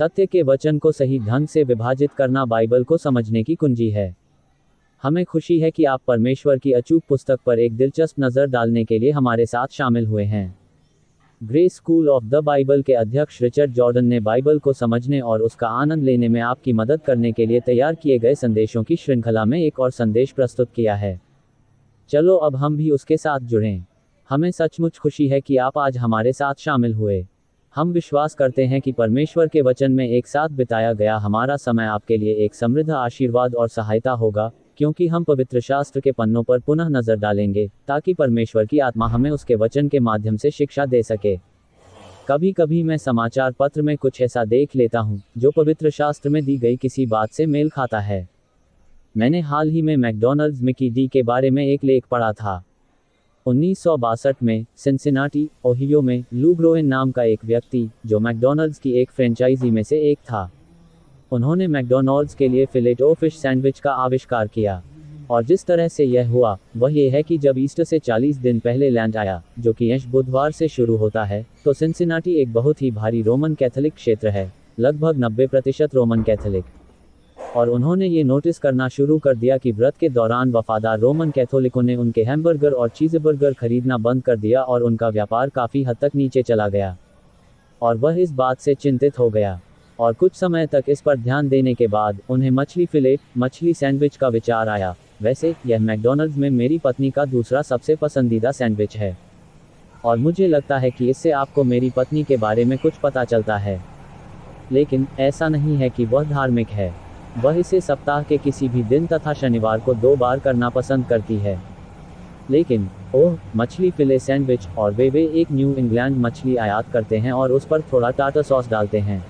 सत्य के वचन को सही ढंग से विभाजित करना बाइबल को समझने की कुंजी है। हमें खुशी है कि आप परमेश्वर की अचूक पुस्तक पर एक दिलचस्प नज़र डालने के लिए हमारे साथ शामिल हुए हैं। Grace school of the Bible के अध्यक्ष रिचर्ड जॉर्डन ने बाइबल को समझने और उसका आनंद लेने में आपकी मदद करने के लिए तैयार किए गए संदेशों की श्रृंखला में एक और संदेश प्रस्तुत किया है। चलो अब हम भी उसके साथ जुड़ें। हमें सचमुच खुशी है कि आप आज हमारे साथ शामिल हुए। हम विश्वास करते हैं कि परमेश्वर के वचन में एक साथ बिताया गया हमारा समय आपके लिए एक समृद्ध आशीर्वाद और सहायता होगा, क्योंकि हम पवित्र शास्त्र के पन्नों पर पुनः नजर डालेंगे ताकि परमेश्वर की आत्मा हमें उसके वचन के माध्यम से शिक्षा दे सके। कभी कभी मैं समाचार पत्र में कुछ ऐसा देख लेता हूँ जो पवित्र शास्त्र में दी गई किसी बात से मेल खाता है। मैंने हाल ही में मैकडॉनल्ड्स मिकी डी के बारे में एक लेख पढ़ा था। 1962 में सिंसिनाटी, ओहियो में लू ग्रोएन नाम का एक व्यक्ति, जो मैकडॉनल्ड्स की एक फ्रेंचाइजी में से एक था, उन्होंने मैकडॉनल्ड्स के लिए फिलेट ओ फिश सैंडविच का आविष्कार किया। और जिस तरह से यह हुआ वह यह है कि जब ईस्टर से 40 दिन पहले लैंट आया, जो कि यश बुधवार से शुरू होता है, तो सिंसिनाटी एक बहुत ही भारी रोमन कैथोलिक क्षेत्र है, लगभग 90% रोमन कैथोलिक। और उन्होंने ये नोटिस करना शुरू कर दिया कि व्रत के दौरान वफादार रोमन कैथोलिकों ने उनके हैमबर्गर और चीज़बर्गर खरीदना बंद कर दिया और उनका व्यापार काफ़ी हद तक नीचे चला गया। और वह इस बात से चिंतित हो गया, और कुछ समय तक इस पर ध्यान देने के बाद उन्हें मछली सैंडविच का विचार आया। वैसे यह मैकडॉनल्ड्स में मेरी पत्नी का दूसरा सबसे पसंदीदा सैंडविच है, और मुझे लगता है कि इससे आपको मेरी पत्नी के बारे में कुछ पता चलता है। लेकिन ऐसा नहीं है कि वह धार्मिक है। वह इसे सप्ताह के किसी भी दिन तथा शनिवार को 2 बार करना पसंद करती है। लेकिन मछली फिले सैंडविच, और वे एक न्यू इंग्लैंड मछली आयात करते हैं और उस पर थोड़ा टाटा सॉस डालते हैं,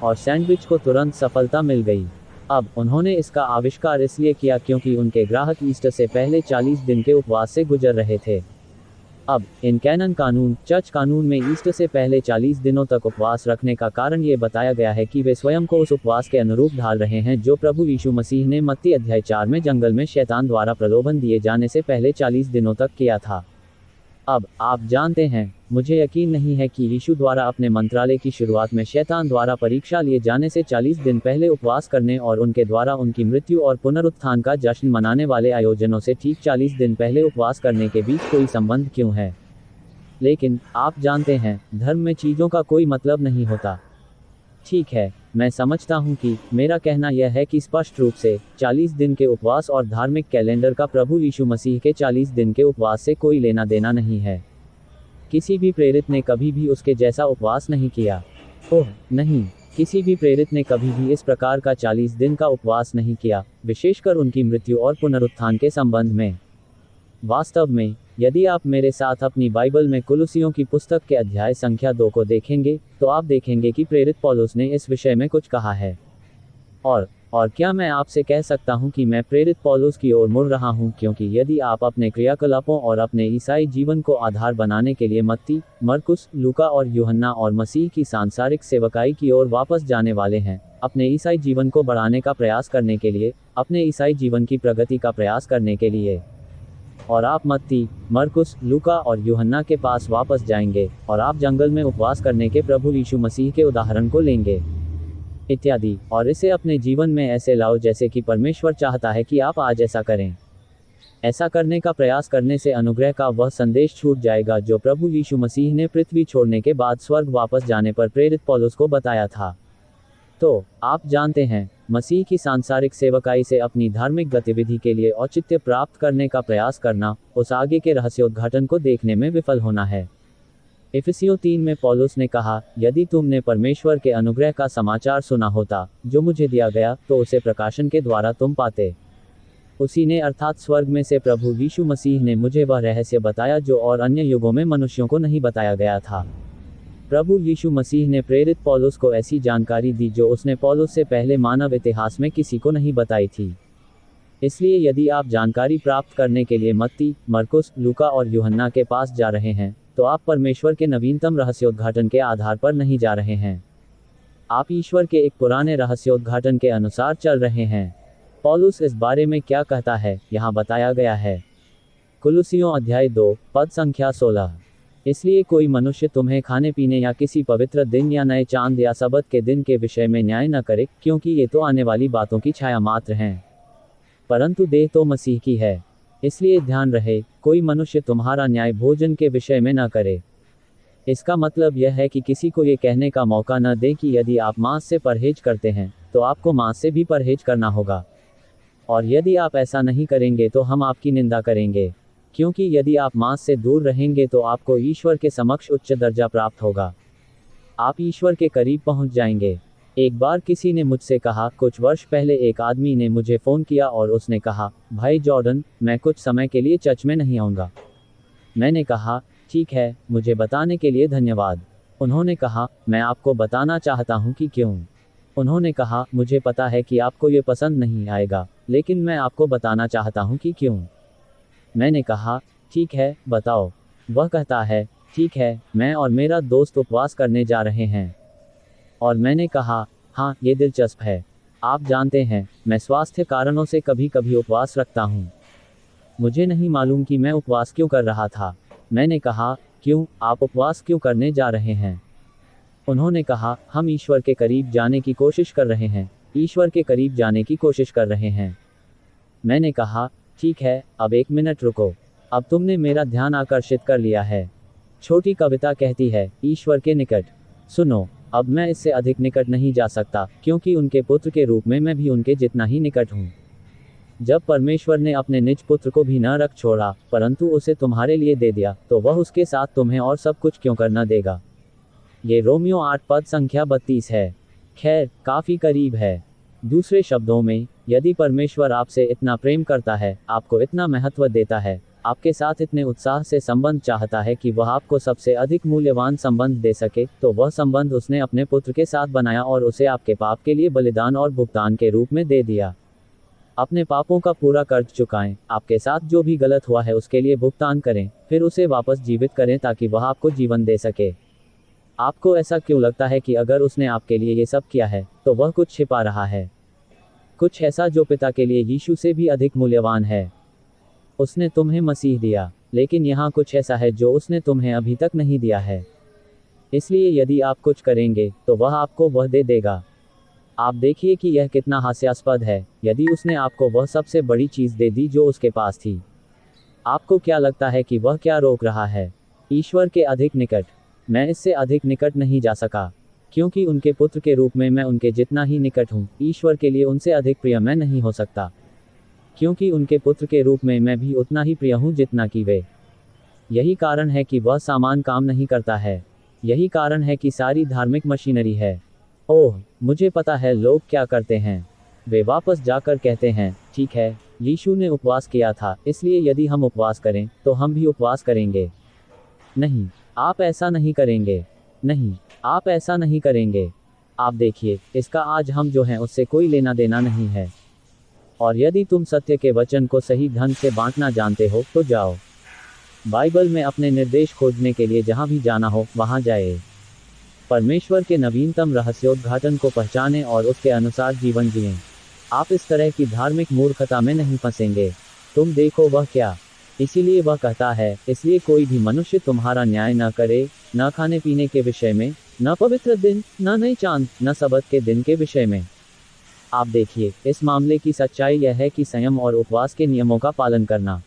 और सैंडविच को तुरंत सफलता मिल गई। अब उन्होंने इसका आविष्कार इसलिए किया क्योंकि उनके ग्राहक ईस्टर से पहले 40 दिन के उपवास से गुजर रहे थे। अब इन कैनन कानून, चर्च कानून में ईस्टर से पहले 40 दिनों तक उपवास रखने का कारण ये बताया गया है कि वे स्वयं को उस उपवास के अनुरूप ढाल रहे हैं जो प्रभु यीशु मसीह ने मत्ती अध्याय 4 में जंगल में शैतान द्वारा प्रलोभन दिए जाने से पहले 40 दिनों तक किया था। अब आप जानते हैं, मुझे यकीन नहीं है कि यीशु द्वारा अपने मंत्रालय की शुरुआत में शैतान द्वारा परीक्षा लिए जाने से 40 दिन पहले उपवास करने और उनके द्वारा उनकी मृत्यु और पुनरुत्थान का जश्न मनाने वाले आयोजनों से ठीक 40 दिन पहले उपवास करने के बीच कोई संबंध क्यों है। लेकिन आप जानते हैं, धर्म में चीज़ों का कोई मतलब नहीं होता। ठीक है, मैं समझता हूं कि मेरा कहना यह है कि स्पष्ट रूप से 40 दिन के उपवास और धार्मिक कैलेंडर का प्रभु यीशु मसीह के 40 दिन के उपवास से कोई लेना देना नहीं है। किसी भी प्रेरित ने कभी भी उसके जैसा उपवास नहीं किया। नहीं, किसी भी प्रेरित ने कभी भी इस प्रकार का 40 दिन का उपवास नहीं किया, विशेषकर उनकी मृत्यु और पुनरुत्थान के संबंध में। वास्तव में, यदि आप मेरे साथ अपनी बाइबल में कुलुसियों की पुस्तक के अध्याय संख्या 2 को देखेंगे, तो आप देखेंगे कि प्रेरित पौलुस ने इस विषय में कुछ कहा है। और क्या मैं आपसे कह सकता हूं कि मैं प्रेरित पौलुस की ओर मुड़ रहा हूं, क्योंकि यदि आप अपने क्रियाकलापों और अपने ईसाई जीवन को आधार बनाने के लिए मत्ती, मरकुस, लूका और यूहन्ना और मसीह की सांसारिक सेवकाई की ओर वापस जाने वाले हैं, अपने ईसाई जीवन को बढ़ाने का प्रयास करने के लिए, अपने ईसाई जीवन की प्रगति का प्रयास करने के लिए, और आप मत्ती, मरकुस, लूका और यूहन्ना के पास वापस जाएंगे, और आप जंगल में उपवास करने के प्रभु यीशु मसीह के उदाहरण को लेंगे, इत्यादि, और इसे अपने जीवन में ऐसे लाओ जैसे कि परमेश्वर चाहता है कि आप आज ऐसा करें। ऐसा करने का प्रयास करने से अनुग्रह का वह संदेश छूट जाएगा जो प्रभु यीशु मसीह ने पृथ्वी छोड़ने के बाद स्वर्ग वापस जाने पर प्रेरित पौलुस को बताया था। तो आप जानते हैं, मसीह की सांसारिक सेवकाई से अपनी धार्मिक गतिविधि के लिए औचित्य प्राप्त करने का प्रयास करना, उस आगे के रहस्योद्घाटन को देखने में विफल होना है। इफिसियों 3 में पौलुस ने कहा, यदि तुमने परमेश्वर के अनुग्रह का समाचार सुना होता जो मुझे दिया गया, तो उसे प्रकाशन के द्वारा तुम पाते। उसी ने, अर्थात स्वर्ग में से प्रभु यीशु मसीह ने मुझे वह रहस्य बताया जो और अन्य युगों में मनुष्यों को नहीं बताया गया था। प्रभु यीशु मसीह ने प्रेरित पौलुस को ऐसी जानकारी दी जो उसने पौलुस से पहले मानव इतिहास में किसी को नहीं बताई थी। इसलिए यदि आप जानकारी प्राप्त करने के लिए मत्ती, मरकुस, लूका और यूहन्ना के पास जा रहे हैं, तो आप परमेश्वर के नवीनतम रहस्योद्घाटन के आधार पर नहीं जा रहे हैं। आप ईश्वर के एक पुराने रहस्योद्घाटन के अनुसार चल रहे हैं। पौलुस इस बारे में क्या कहता है, यहाँ बताया गया है। कुलुसियों अध्याय 2, पद संख्या 16। इसलिए कोई मनुष्य तुम्हें खाने पीने या किसी पवित्र दिन या नए चांद या सबत के दिन के विषय में न्याय न करे, क्योंकि ये तो आने वाली बातों की छाया मात्र हैं, परंतु देह तो मसीह की है। इसलिए ध्यान रहे, कोई मनुष्य तुम्हारा न्याय भोजन के विषय में न करे। इसका मतलब यह है कि किसी को ये कहने का मौका न दें कि यदि आप मांस से परहेज करते हैं तो आपको मांस से भी परहेज करना होगा, और यदि आप ऐसा नहीं करेंगे तो हम आपकी निंदा करेंगे, क्योंकि यदि आप मांस से दूर रहेंगे तो आपको ईश्वर के समक्ष उच्च दर्जा प्राप्त होगा, आप ईश्वर के करीब पहुंच जाएंगे। एक बार किसी ने मुझसे कहा, कुछ वर्ष पहले एक आदमी ने मुझे फ़ोन किया और उसने कहा, भाई जॉर्डन, मैं कुछ समय के लिए चर्च में नहीं आऊँगा। मैंने कहा, ठीक है, मुझे बताने के लिए धन्यवाद। उन्होंने कहा, मैं आपको बताना चाहता हूँ कि क्यों। उन्होंने कहा, मुझे पता है कि आपको ये पसंद नहीं आएगा, लेकिन मैं आपको बताना चाहता हूँ कि क्यों। मैंने कहा, ठीक है, बताओ। वह कहता है, ठीक है, मैं और मेरा दोस्त उपवास करने जा रहे हैं। और मैंने कहा, हाँ, ये दिलचस्प है। आप जानते हैं, मैं स्वास्थ्य कारणों से कभी कभी उपवास रखता हूँ। मुझे नहीं मालूम कि मैं उपवास क्यों कर रहा था। मैंने कहा, क्यों, आप उपवास क्यों करने जा रहे हैं? उन्होंने कहा, हम ईश्वर के करीब जाने की कोशिश कर रहे हैं, ईश्वर के करीब जाने की कोशिश कर रहे हैं। मैंने कहा, ठीक है, अब एक मिनट रुको, अब तुमने मेरा ध्यान आकर्षित कर लिया है। छोटी कविता कहती है, ईश्वर के निकट। सुनो, अब मैं इससे अधिक निकट नहीं जा सकता, क्योंकि उनके पुत्र के रूप में मैं भी उनके जितना ही निकट हूँ। जब परमेश्वर ने अपने निज पुत्र को भी न रख छोड़ा, परंतु उसे तुम्हारे लिए दे दिया, तो वह उसके साथ तुम्हें और सब कुछ क्यों करना देगा। ये रोमियो 8 पद संख्या 32 है। खैर, काफ़ी करीब है। दूसरे शब्दों में, यदि परमेश्वर आपसे इतना प्रेम करता है, आपको इतना महत्व देता है, आपके साथ इतने उत्साह से संबंध चाहता है कि वह आपको सबसे अधिक मूल्यवान संबंध दे सके, तो वह संबंध उसने अपने पुत्र के साथ बनाया और उसे आपके पाप के लिए बलिदान और भुगतान के रूप में दे दिया। अपने पापों का पूरा कर्ज चुकाएं, आपके साथ जो भी गलत हुआ है उसके लिए भुगतान करें, फिर उसे वापस जीवित करें ताकि वह आपको जीवन दे सके। आपको ऐसा क्यों लगता है कि अगर उसने आपके लिए ये सब किया है, तो वह कुछ छिपा रहा है? कुछ ऐसा जो पिता के लिए यीशु से भी अधिक मूल्यवान है। उसने तुम्हें मसीह दिया, लेकिन यहाँ कुछ ऐसा है जो उसने तुम्हें अभी तक नहीं दिया है। इसलिए यदि आप कुछ करेंगे, तो वह आपको वह दे देगा। आप देखिए कि यह कितना हास्यास्पद है, यदि उसने आपको वह सबसे बड़ी चीज़ दे दी जो उसके पास थी। आपको क्या लगता है कि वह क्या रोक रहा है? ईश्वर के अधिक निकट। मैं इससे अधिक निकट नहीं जा सका, क्योंकि उनके पुत्र के रूप में मैं उनके जितना ही निकट हूँ। ईश्वर के लिए उनसे अधिक प्रिय मैं नहीं हो सकता, क्योंकि उनके पुत्र के रूप में मैं भी उतना ही प्रिय हूँ जितना कि वे। यही कारण है कि वह सामान काम नहीं करता है। यही कारण है कि सारी धार्मिक मशीनरी है। ओह, मुझे पता है लोग क्या करते हैं। वे वापस जाकर कहते हैं, ठीक है, यीशु ने उपवास किया था, इसलिए यदि हम उपवास करें, तो हम भी उपवास करेंगे। नहीं, आप ऐसा नहीं करेंगे। नहीं, आप ऐसा नहीं करेंगे। आप देखिए, इसका आज हम जो हैं उससे कोई लेना देना नहीं है। और यदि तुम सत्य के वचन को सही ढंग से बांटना जानते हो, तो जाओ। बाइबल में अपने निर्देश खोजने के लिए जहाँ भी जाना हो, वहाँ जाए। परमेश्वर के नवीनतम रहस्योद्घाटन को पहचानें और उसके अनुसार जीवन जिएं। आप इस तरह की धार्मिक मूर्खता में नहीं फंसेंगे। तुम देखो वह क्या। इसीलिए वह कहता है, इसलिए कोई भी मनुष्य तुम्हारा न्याय न करे, न खाने पीने के विषय में, न पवित्र दिन, न नए चांद, न सबत के दिन के विषय में। आप देखिए, इस मामले की सच्चाई यह है कि संयम और उपवास के नियमों का पालन करना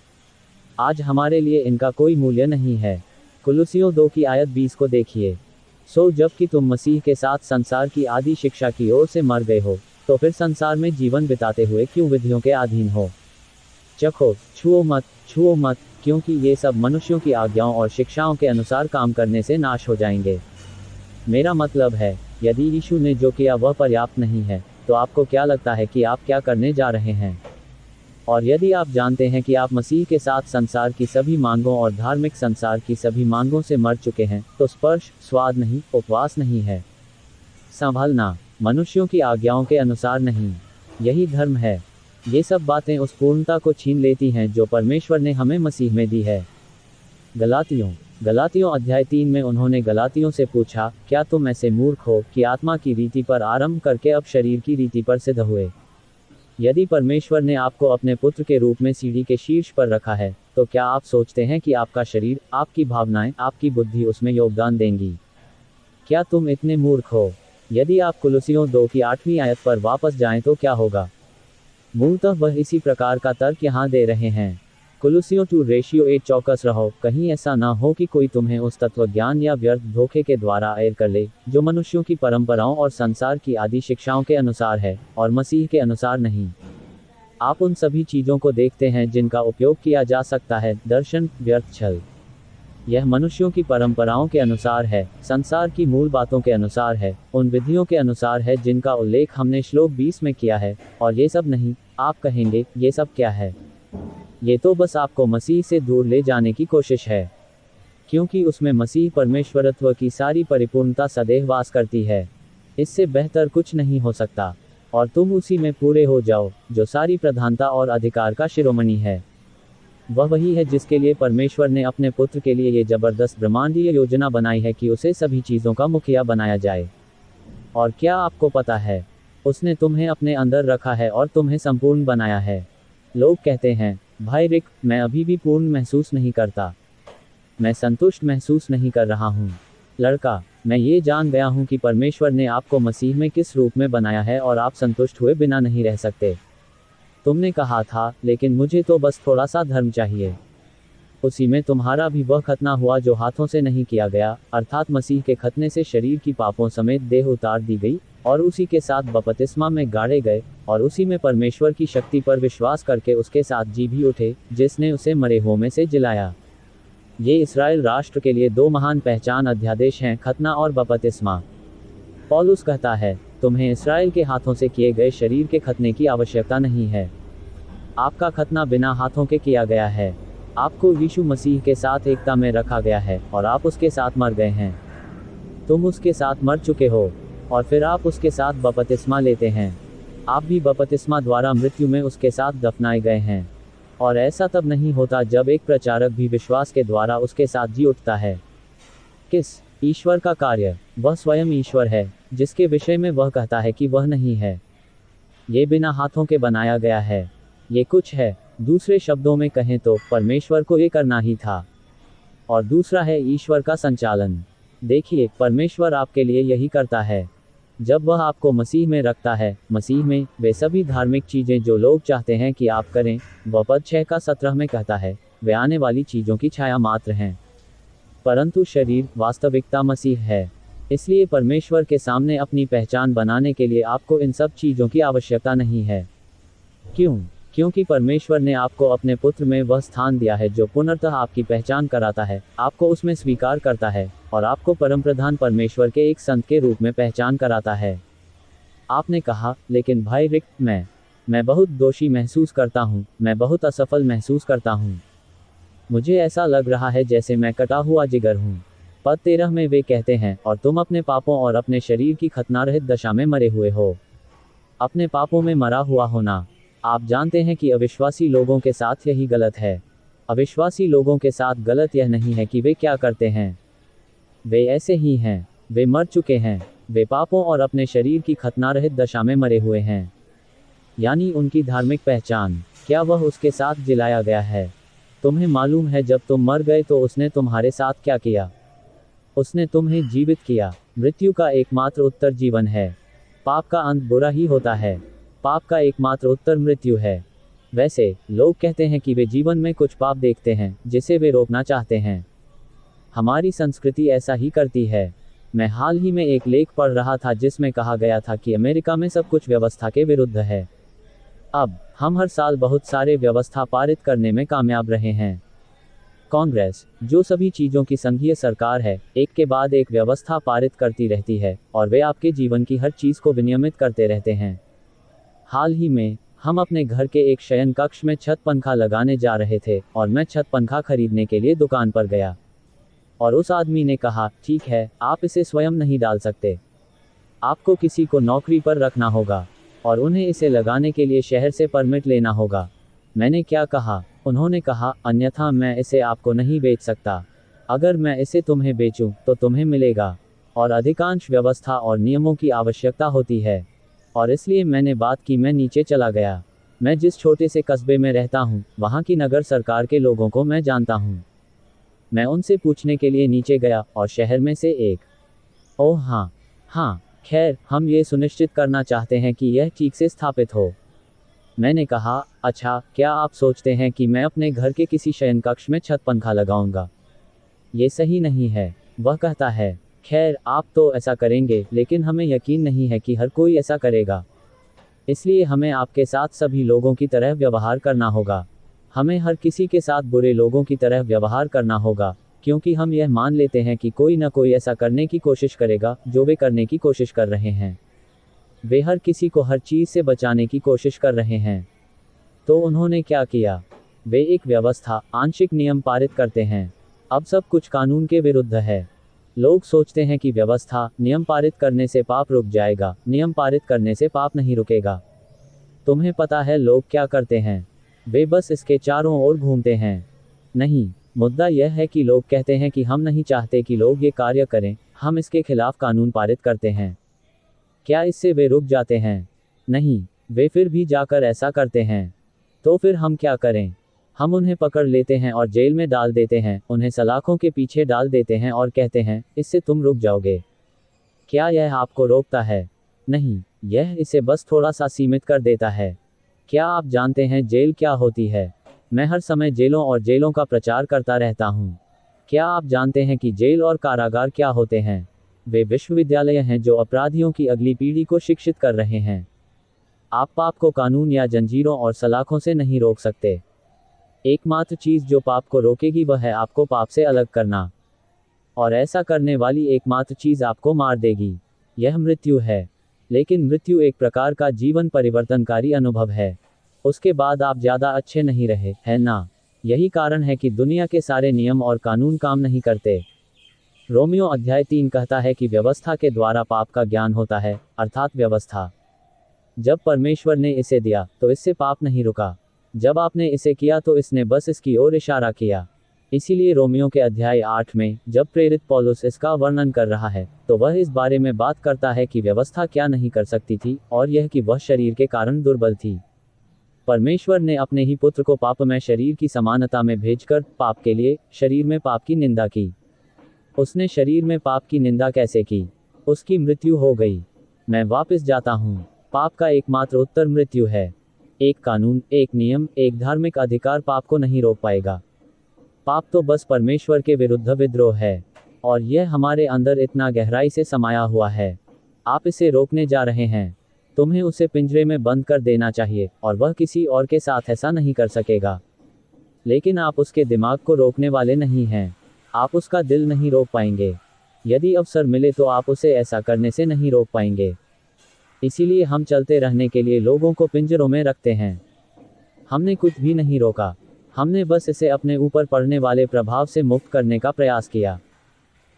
आज हमारे लिए इनका कोई मूल्य नहीं है। कुलुसियों 2 की आयत 20 को देखिए। सो जबकि तुम मसीह के साथ संसार की आदि शिक्षा की ओर से मर गए हो, तो फिर संसार में जीवन बिताते हुए क्यों विधियों के अधीन हो? चखो, छुओ मत, क्योंकि ये सब मनुष्यों की आज्ञाओं और शिक्षाओं के अनुसार काम करने से नाश हो जाएंगे। मेरा मतलब है, यदि यीशु ने जो किया वह पर्याप्त नहीं है, तो आपको क्या लगता है कि आप क्या करने जा रहे हैं? और यदि आप जानते हैं कि आप मसीह के साथ संसार की सभी मांगों और धार्मिक संसार की सभी मांगों से मर चुके हैं, तो स्पर्श, स्वाद नहीं, उपवास नहीं है। संभलना, मनुष्यों की आज्ञाओं के अनुसार नहीं, यही धर्म है। ये सब बातें उस पूर्णता को छीन लेती हैं जो परमेश्वर ने हमें मसीह में दी है। गलातियों अध्याय 3 में उन्होंने गलातियों से पूछा, क्या तुम ऐसे मूर्ख हो कि आत्मा की रीति पर आरंभ करके अब शरीर की रीति पर सिद्ध हुए? यदि परमेश्वर ने आपको अपने पुत्र के रूप में सीढ़ी के शीर्ष पर रखा है, तो क्या आप सोचते हैं कि आपका शरीर, आपकी भावनाएं, आपकी बुद्धि उसमें योगदान देंगी? क्या तुम इतने मूर्ख हो? यदि आप कुलुसियों 2 की 8वीं आयत पर वापस जाएं तो क्या होगा? मूलतः वह इसी प्रकार का तर्क यहाँ दे रहे हैं। कुलुसियों 2:8 चौकस रहो, कहीं ऐसा ना हो कि कोई तुम्हें उस तत्वज्ञान या व्यर्थ धोखे के द्वारा ऐर कर ले, जो मनुष्यों की परंपराओं और संसार की आदि शिक्षाओं के अनुसार है, और मसीह के अनुसार नहीं। आप उन सभी चीज़ों को देखते हैं जिनका उपयोग किया जा सकता है, दर्शन, व्यर्थ छल। यह मनुष्यों की परंपराओं के अनुसार है, संसार की मूल बातों के अनुसार है, उन विधियों के अनुसार है जिनका उल्लेख हमने श्लोक 20 में किया है, और ये सब नहीं। आप कहेंगे, ये सब क्या है? ये तो बस आपको मसीह से दूर ले जाने की कोशिश है, क्योंकि उसमें मसीह परमेश्वरत्व की सारी परिपूर्णता सदैव वास करती है। इससे बेहतर कुछ नहीं हो सकता, और तुम उसी में पूरे हो जाओ, जो सारी प्रधानता और अधिकार का शिरोमणि है। वह वही है जिसके लिए परमेश्वर ने अपने पुत्र के लिए ये जबरदस्त ब्रह्मांडीय योजना बनाई है कि उसे सभी चीज़ों का मुखिया बनाया जाए। और क्या आपको पता है, उसने तुम्हें अपने अंदर रखा है और तुम्हें संपूर्ण बनाया है। लोग कहते हैं, भाई रिक, मैं अभी भी पूर्ण महसूस नहीं करता, मैं संतुष्ट महसूस नहीं कर रहा हूँ। लड़का, मैं ये जान गया हूँ कि परमेश्वर ने आपको मसीह में किस रूप में बनाया है और आप संतुष्ट हुए बिना नहीं रह सकते। तुमने कहा था, लेकिन मुझे तो बस थोड़ा सा धर्म चाहिए। उसी में तुम्हारा भी वह खतना हुआ जो हाथों से नहीं किया गया, अर्थात मसीह के खतने से शरीर की पापों समेत देह उतार दी गई, और उसी के साथ बपतिस्मा में गाड़े गए, और उसी में परमेश्वर की शक्ति पर विश्वास करके उसके साथ जी भी उठे, जिसने उसे मरे हुओं में से जिलाया। ये इस्राएल राष्ट्र के लिए 2 महान पहचान अध्यादेश हैं, खतना और बपतिस्मा। पौलुस कहता है, तुम्हें इस्राएल के हाथों से किए गए शरीर के खतने की आवश्यकता नहीं है। आपका खतना बिना हाथों के किया गया है। आपको यीशु मसीह के साथ एकता में रखा गया है, और आप उसके साथ मर गए हैं। तुम उसके साथ मर चुके हो, और फिर आप उसके साथ बपतिस्मा लेते हैं। आप भी बपतिस्मा द्वारा मृत्यु में उसके साथ दफनाए गए हैं। और ऐसा तब नहीं होता जब एक प्रचारक भी विश्वास के द्वारा उसके साथ जी उठता है। किस ईश्वर का कार्य? वह स्वयं ईश्वर है, जिसके विषय में वह कहता है कि वह नहीं है। ये बिना हाथों के बनाया गया है। ये कुछ है। दूसरे शब्दों में कहें तो परमेश्वर को ये करना ही था। और दूसरा है ईश्वर का संचालन। देखिए, परमेश्वर आपके लिए यही करता है। जब वह आपको मसीह में रखता है, मसीह में, वे सभी धार्मिक चीज़ें जो लोग चाहते हैं कि आप करें, वह पद 6:17 में कहता है, वे आने वाली चीज़ों की छाया मात्र हैं। परंतु शरीर, वास्तविकता मसीह है। इसलिए परमेश्वर के सामने अपनी पहचान बनाने के लिए आपको इन सब चीज़ों की आवश्यकता नहीं है। क्यों? क्योंकि परमेश्वर ने आपको अपने पुत्र में वह स्थान दिया है जो पुनर्तः आपकी पहचान कराता है, आपको उसमें स्वीकार करता है, और आपको परमप्रधान परमेश्वर के एक संत के रूप में पहचान कराता है। आपने कहा, लेकिन भाई रिक, मैं बहुत दोषी महसूस करता हूँ, मैं बहुत असफल महसूस करता हूँ। मुझे ऐसा लग रहा है जैसे मैं कटा हुआ जिगर हूँ। पद 13 में वे कहते हैं, और तुम अपने पापों और अपने शरीर की खतनारहित दशा में मरे हुए हो। अपने पापों में मरा हुआ होना। आप जानते हैं कि अविश्वासी लोगों के साथ यही गलत है। अविश्वासी लोगों के साथ गलत यह नहीं है कि वे क्या करते हैं। वे ऐसे ही हैं। वे मर चुके हैं। वे पापों और अपने शरीर की खतनारहित दशा में मरे हुए हैं। यानी उनकी धार्मिक पहचान, क्या वह उसके साथ जिलाया गया है? तुम्हें मालूम है जब तुम मर गए तो उसने तुम्हारे साथ क्या किया? उसने तुम्हें जीवित किया। मृत्यु का एकमात्र उत्तर जीवन है। पाप का अंत बुरा ही होता है। पाप का एकमात्र उत्तर मृत्यु है। वैसे, लोग कहते हैं कि वे जीवन में कुछ पाप देखते हैं, जिसे वे रोकना चाहते हैं। हमारी संस्कृति ऐसा ही करती है। मैं हाल ही में एक लेख पढ़ रहा था जिसमें कहा गया था कि अमेरिका में सब कुछ व्यवस्था के विरुद्ध है। अब, हम हर साल बहुत सारे व्यवस्था पारित करने में कामयाब रहे हैं। कांग्रेस, जो सभी चीज़ों की संघीय सरकार है, एक के बाद एक व्यवस्था पारित करती रहती है, और वे आपके जीवन की हर चीज़ को विनियमित करते रहते हैं। हाल ही में, हम अपने घर के एक शयन कक्ष में छत पंखा लगाने जा रहे थे, और मैं छत पंखा खरीदने के लिए दुकान पर गया। और उस आदमी ने कहा, ठीक है, आप इसे स्वयं नहीं डाल सकते। आपको किसी को नौकरी पर रखना होगा, और उन्हें इसे लगाने के लिए शहर से परमिट लेना होगा। मैंने क्या कहा? उन्होंने कहा, अन्यथा मैं इसे आपको नहीं बेच सकता। अगर मैं इसे तुम्हें बेचूं, तो तुम्हें मिलेगा। और अधिकांश व्यवस्था और नियमों की आवश्यकता होती है। और इसलिए मैंने बात की, मैं नीचे चला गया। मैं जिस छोटे से कस्बे में रहता हूँ, वहाँ की नगर सरकार के लोगों को मैं जानता हूँ। मैं उनसे पूछने के लिए नीचे गया, और शहर में से एक। ओह हाँ, हाँ, खैर, हम ये सुनिश्चित करना चाहते हैं कि यह ठीक से स्थापित हो। मैंने कहा, अच्छा, क्या आप सोचते हैं कि मैं अपने घर के किसी शयनकक्ष में छत पंखा लगाऊंगा? ये सही नहीं है। वह कहता है, खैर, आप तो ऐसा करेंगे, लेकिन हमें यकीन नहीं है कि हर कोई ऐसा करेगा। इसलिए हमें आपके साथ सभी लोगों की तरह व्यवहार करना होगा। हमें हर किसी के साथ बुरे लोगों की तरह व्यवहार करना होगा, क्योंकि हम यह मान लेते हैं कि कोई न कोई ऐसा करने की कोशिश करेगा जो वे करने की कोशिश कर रहे हैं। वे हर किसी को हर चीज़ से बचाने की कोशिश कर रहे हैं। तो उन्होंने क्या किया? वे एक व्यवस्था, आंशिक नियम पारित करते हैं। अब सब कुछ कानून के विरुद्ध है। लोग सोचते हैं कि व्यवस्था, नियम पारित करने से पाप रुक जाएगा। नियम पारित करने से पाप नहीं रुकेगा। तुम्हें पता है लोग क्या करते हैं? वे बस इसके चारों ओर घूमते हैं। नहीं, मुद्दा यह है कि लोग कहते हैं कि हम नहीं चाहते कि लोग ये कार्य करें, हम इसके खिलाफ कानून पारित करते हैं। क्या इससे वे रुक जाते हैं? नहीं, वे फिर भी जाकर ऐसा करते हैं। तो फिर हम क्या करें? हम उन्हें पकड़ लेते हैं और जेल में डाल देते हैं, उन्हें सलाखों के पीछे डाल देते हैं और कहते हैं, इससे तुम रुक जाओगे। क्या यह आपको रोकता है? नहीं, यह इसे बस थोड़ा सा सीमित कर देता है। क्या आप जानते हैं जेल क्या होती है? मैं हर समय जेलों और जेलों का प्रचार करता रहता हूँ। क्या आप जानते हैं कि जेल और कारागार क्या होते हैं? वे विश्वविद्यालय हैं जो अपराधियों की अगली पीढ़ी को शिक्षित कर रहे हैं। आप पाप को कानून या जंजीरों और सलाखों से नहीं रोक सकते। एकमात्र चीज़ जो पाप को रोकेगी वह है आपको पाप से अलग करना। और ऐसा करने वाली एकमात्र चीज़ आपको मार देगी। यह मृत्यु है। लेकिन मृत्यु एक प्रकार का जीवन परिवर्तनकारी अनुभव है। उसके बाद आप ज़्यादा अच्छे नहीं रहे, है ना? यही कारण है कि दुनिया के सारे नियम और कानून काम नहीं करते। रोमियो अध्याय 3 कहता है कि व्यवस्था के द्वारा पाप का ज्ञान होता है, अर्थात व्यवस्था। जब परमेश्वर ने इसे दिया, तो इससे पाप नहीं रुका। जब आपने इसे किया तो इसने बस इसकी ओर इशारा किया। इसीलिए रोमियो के अध्याय 8 में, जब प्रेरित पौलुस इसका वर्णन कर रहा है, तो वह इस बारे में बात करता है कि व्यवस्था क्या नहीं कर सकती थी, और यह कि वह शरीर के कारण दुर्बल थी। परमेश्वर ने अपने ही पुत्र को पापमय शरीर की समानता में भेजकर, पाप के लिए, शरीर में पाप की निंदा की। उसने शरीर में पाप की निंदा कैसे की? उसकी मृत्यु हो गई। मैं वापस जाता हूँ। पाप का एकमात्र उत्तर मृत्यु है। एक कानून, एक नियम, एक धार्मिक अधिकार पाप को नहीं रोक पाएगा। पाप तो बस परमेश्वर के विरुद्ध विद्रोह है। और यह हमारे अंदर इतना गहराई से समाया हुआ है। आप इसे रोकने जा रहे हैं। तुम्हें उसे पिंजरे में बंद कर देना चाहिए, और वह किसी और के साथ ऐसा नहीं कर सकेगा। लेकिन आप उसके दिमाग को रोकने वाले नहीं हैं। आप उसका दिल नहीं रोक पाएंगे। यदि अवसर मिले तो आप उसे ऐसा करने से नहीं रोक पाएंगे। इसीलिए हम चलते रहने के लिए लोगों को पिंजरों में रखते हैं। हमने कुछ भी नहीं रोका। हमने बस इसे अपने ऊपर पड़ने वाले प्रभाव से मुक्त करने का प्रयास किया।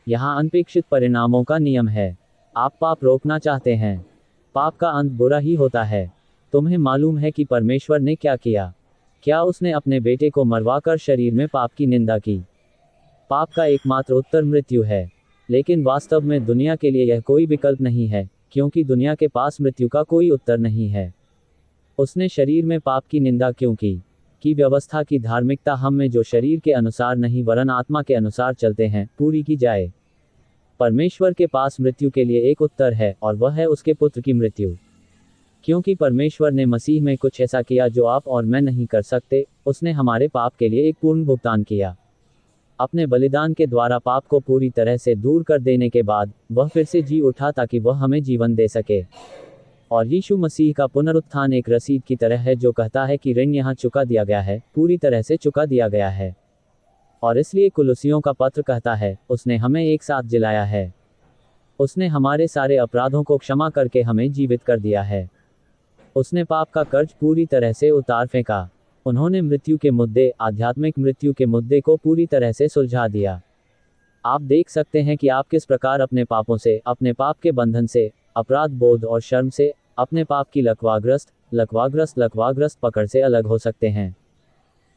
यहाँ अनपेक्षित परिणामों का नियम है। आप पाप रोकना चाहते हैं। पाप का अंत बुरा ही होता है। तुम्हें मालूम है कि परमेश्वर ने क्या किया? क्या उसने अपने बेटे को मरवाकर शरीर में पाप की निंदा की? पाप का एकमात्र उत्तर मृत्यु है। लेकिन वास्तव में दुनिया के लिए यह कोई विकल्प नहीं है, क्योंकि दुनिया के पास मृत्यु का कोई उत्तर नहीं है। उसने शरीर में पाप की निंदा क्यों की? कि व्यवस्था की धार्मिकता हम में जो शरीर के अनुसार नहीं वरन आत्मा के अनुसार चलते हैं, पूरी की जाए। परमेश्वर के पास मृत्यु के लिए एक उत्तर है, और वह है उसके पुत्र की मृत्यु। क्योंकि परमेश्वर ने मसीह में कुछ ऐसा किया जो आप और मैं नहीं कर सकते, उसने हमारे पाप के लिए एक पूर्ण भुगतान किया। अपने बलिदान के द्वारा पाप को पूरी तरह से दूर कर देने के बाद, वह फिर से जी उठा ताकि वह हमें जीवन दे सके। और यीशु मसीह का पुनरुत्थान एक रसीद की तरह है जो कहता है कि ऋण यहाँ चुका दिया गया है, पूरी तरह से चुका दिया गया है। और इसलिए कुलुसियों का पत्र कहता है, उसने हमें एक साथ जिलाया है। उसने हमारे सारे अपराधों को क्षमा करके हमें जीवित कर दिया है। उसने पाप का कर्ज पूरी तरह से उतार फेंका। उन्होंने मृत्यु के मुद्दे, आध्यात्मिक मृत्यु के मुद्दे को पूरी तरह से सुलझा दिया। आप देख सकते हैं कि आप किस प्रकार अपने पापों से, अपने पाप के बंधन से, अपराध बोध और शर्म से, अपने पाप की लकवाग्रस्त पकड़ से अलग हो सकते हैं।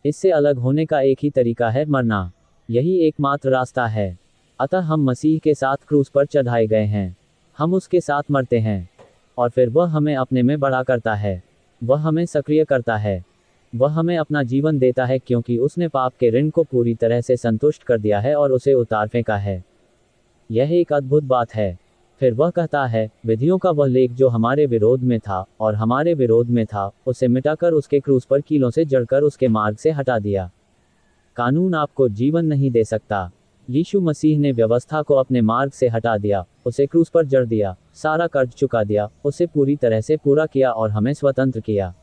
इससे अलग होने का एक ही तरीका है, मरना। यही एकमात्र रास्ता है। अतः हम मसीह के साथ क्रूस पर चढ़ाए गए हैं। हम उसके साथ मरते हैं। और फिर वह हमें अपने में बड़ा करता है। वह हमें सक्रिय करता है। वह हमें अपना जीवन देता है क्योंकि उसने पाप के ऋण को पूरी तरह से संतुष्ट कर दिया है और उसे उतार फेंका है। यह एक अद्भुत बात है। फिर वह कहता है, विधियों का वह लेख जो हमारे विरोध में था और हमारे विरोध में था, उसे मिटाकर उसके क्रूस पर कीलों से जड़कर उसके मार्ग से हटा दिया। कानून आपको जीवन नहीं दे सकता। यीशु मसीह ने व्यवस्था को अपने मार्ग से हटा दिया, उसे क्रूस पर जड़ दिया, सारा कर्ज चुका दिया, उसे पूरी तरह से पूरा किया और हमें स्वतंत्र किया।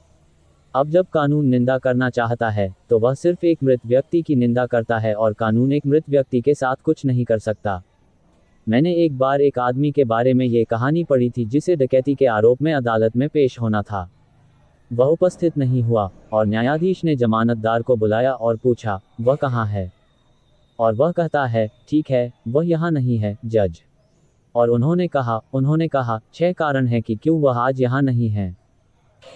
अब जब कानून निंदा करना चाहता है, तो वह सिर्फ एक मृत व्यक्ति की निंदा करता है और कानून एक मृत व्यक्ति के साथ कुछ नहीं कर सकता। मैंने एक बार एक आदमी के बारे में ये कहानी पढ़ी थी जिसे डकैती के आरोप में अदालत में पेश होना था। वह उपस्थित नहीं हुआ और न्यायाधीश ने जमानतदार को बुलाया और पूछा, वह कहाँ है? और वह कहता है, ठीक है, वह यहाँ नहीं है, जज। और उन्होंने कहा 6 कारण हैं कि क्यों वह आज यहाँ नहीं है।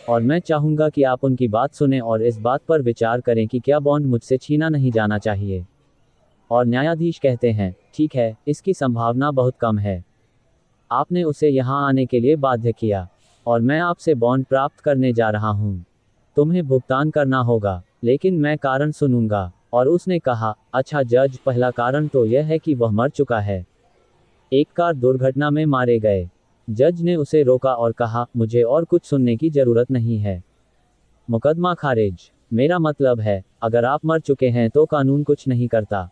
और मैं चाहूँगा कि आप उनकी बात सुनें और इस बात पर विचार करें कि क्या बॉन्ड मुझसे छीना नहीं जाना चाहिए। और न्यायाधीश कहते हैं, ठीक है, इसकी संभावना बहुत कम है। आपने उसे यहाँ आने के लिए बाध्य किया और मैं आपसे बॉन्ड प्राप्त करने जा रहा हूँ। तुम्हें भुगतान करना होगा, लेकिन मैं कारण सुनूंगा। और उसने कहा, अच्छा जज, पहला कारण तो यह है कि वह मर चुका है, एक कार दुर्घटना में मारे गए। जज ने उसे रोका और कहा, मुझे और कुछ सुनने की जरूरत नहीं है। मुकदमा खारिज। मेरा मतलब है, अगर आप मर चुके हैं तो कानून कुछ नहीं करता।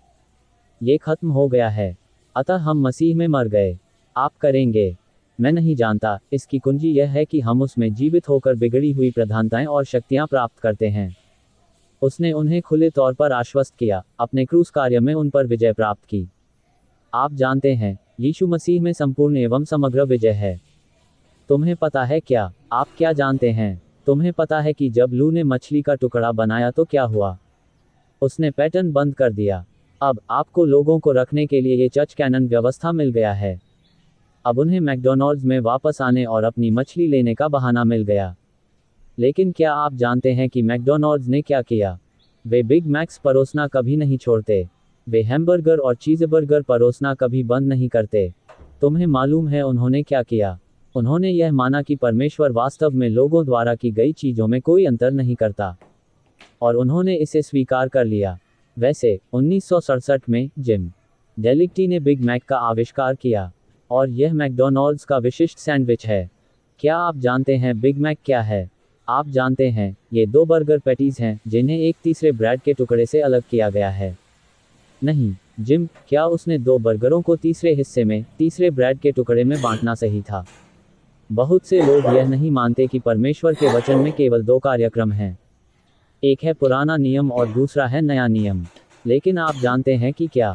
ये खत्म हो गया है। अतः हम मसीह में मर गए। आप करेंगे? मैं नहीं जानता। इसकी कुंजी यह है कि हम उसमें जीवित होकर बिगड़ी हुई प्रधानताएं और शक्तियां प्राप्त करते हैं। उसने उन्हें खुले तौर पर आश्वस्त किया, अपने क्रूस कार्य में उन पर विजय प्राप्त की। आप जानते हैं, यीशु मसीह में संपूर्ण एवं समग्र विजय है। तुम्हें पता है क्या? आप क्या जानते हैं? तुम्हें पता है कि जब लू ने मछली का टुकड़ा बनाया तो क्या हुआ? उसने पैटर्न बंद कर दिया। अब आपको लोगों को रखने के लिए ये चर्च कैनन व्यवस्था मिल गया है। अब उन्हें मैकडॉनल्ड्स में वापस आने और अपनी मछली लेने का बहाना मिल गया। लेकिन क्या आप जानते हैं कि मैकडॉनल्ड्स ने क्या किया? वे बिग मैक्स परोसना कभी नहीं छोड़ते। वे हैमबर्गर और चीज़बर्गर परोसना कभी बंद नहीं करते। तुम्हें मालूम है उन्होंने क्या किया? उन्होंने यह माना कि परमेश्वर वास्तव में लोगों द्वारा की गई चीज़ों में कोई अंतर नहीं करता, और उन्होंने इसे स्वीकार कर लिया। वैसे 1967 में जिम डेलिक्टी ने बिग मैक का आविष्कार किया, और यह मैकडॉनल्ड्स का विशिष्ट सैंडविच है। क्या आप जानते हैं बिग मैक क्या है? आप जानते हैं, ये 2 बर्गर पैटीज हैं जिन्हें एक तीसरे ब्रेड के टुकड़े से अलग किया गया है। नहीं, जिम, क्या उसने 2 बर्गरों को तीसरे हिस्से में, तीसरे ब्रेड के टुकड़े में बांटना सही था? बहुत से लोग यह नहीं मानते कि परमेश्वर के वचन में केवल 2 कार्यक्रम हैं। एक है पुराना नियम और दूसरा है नया नियम। लेकिन आप जानते हैं कि क्या?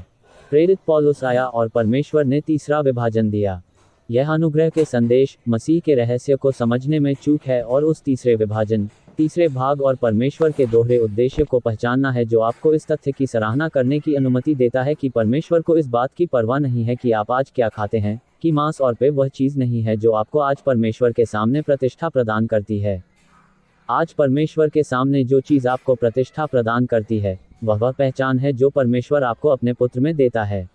प्रेरित पौलुस आया और परमेश्वर ने तीसरा विभाजन दिया। यह अनुग्रह के संदेश, मसीह के रहस्य को समझने में चूक है और उस तीसरे विभाजन, तीसरे भाग और परमेश्वर के दोहरे उद्देश्य को पहचानना है जो आपको इस तथ्य की सराहना करने की अनुमति देता है कि परमेश्वर को इस बात की परवाह नहीं है कि आप आज क्या खाते हैं, कि मांस और पेय वह चीज़ नहीं है जो आपको आज परमेश्वर के सामने प्रतिष्ठा प्रदान करती है। आज परमेश्वर के सामने जो चीज़ आपको प्रतिष्ठा प्रदान करती है, वह पहचान है जो परमेश्वर आपको अपने पुत्र में देता है।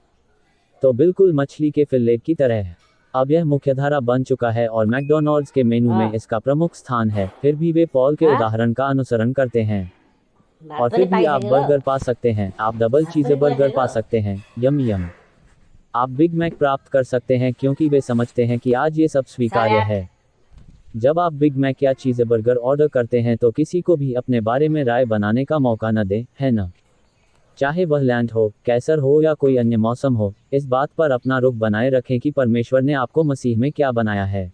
तो बिल्कुल मछली के फिलेट की तरह है। अब यह मुख्यधारा बन चुका है और मैकडॉनल्ड्स के मेनू में इसका प्रमुख स्थान है। फिर भी वे पॉल के उदाहरण का अनुसरण करते हैं। और फिर भी आप बर्गर पा सकते हैं, आप डबल चीज़बर्गर पा सकते हैं, यम यम। आप बिग मैक प्राप्त कर सकते हैं क्योंकि वे समझते हैं कि आज ये सब स्वीकार्य है। जब आप बिग मैक या चीज़बर्गर ऑर्डर करते हैं तो किसी को भी अपने बारे में राय बनाने का मौका न दें, है ना? चाहे वह लैंड हो, कैसर हो या कोई अन्य मौसम हो, इस बात पर अपना रुख बनाए रखें कि परमेश्वर ने आपको मसीह में क्या बनाया है।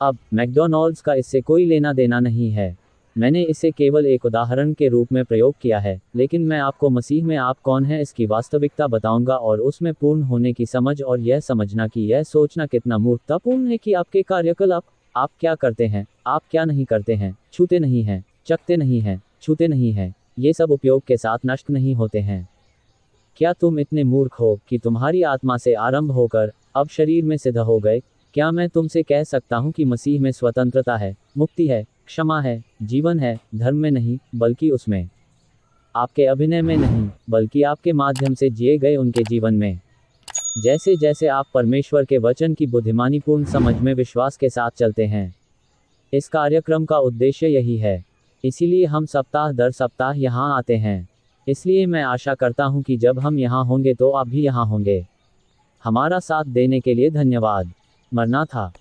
अब मैकडॉनल्ड्स का इससे कोई लेना देना नहीं है। मैंने इसे केवल एक उदाहरण के रूप में प्रयोग किया है, लेकिन मैं आपको मसीह में आप कौन हैं इसकी वास्तविकता बताऊंगा और उसमें पूर्ण होने की समझ और यह समझना कि यह सोचना कितना मूर्खतापूर्ण है कि आपके कार्यकलाप, आप क्या करते हैं, आप क्या नहीं करते हैं, छूते नहीं हैं, चखते नहीं हैं, छूते नहीं हैं, ये सब उपयोग के साथ नष्ट नहीं होते हैं। क्या तुम इतने मूर्ख हो कि तुम्हारी आत्मा से आरंभ होकर अब शरीर में सिद्ध हो गए? क्या मैं तुमसे कह सकता हूं कि मसीह में स्वतंत्रता है, मुक्ति है, क्षमा है, जीवन है, धर्म में नहीं, बल्कि उसमें, आपके अभिनय में नहीं, बल्कि आपके माध्यम से जिए गए उनके जीवन में। जैसे जैसे आप परमेश्वर के वचन की बुद्धिमानीपूर्ण समझ में विश्वास के साथ चलते हैं। इस कार्यक्रम का उद्देश्य यही है। इसीलिए हम सप्ताह दर सप्ताह यहाँ आते हैं। इसलिए मैं आशा करता हूँ कि जब हम यहाँ होंगे तो आप भी यहाँ होंगे। हमारा साथ देने के लिए धन्यवाद। मरनाथा।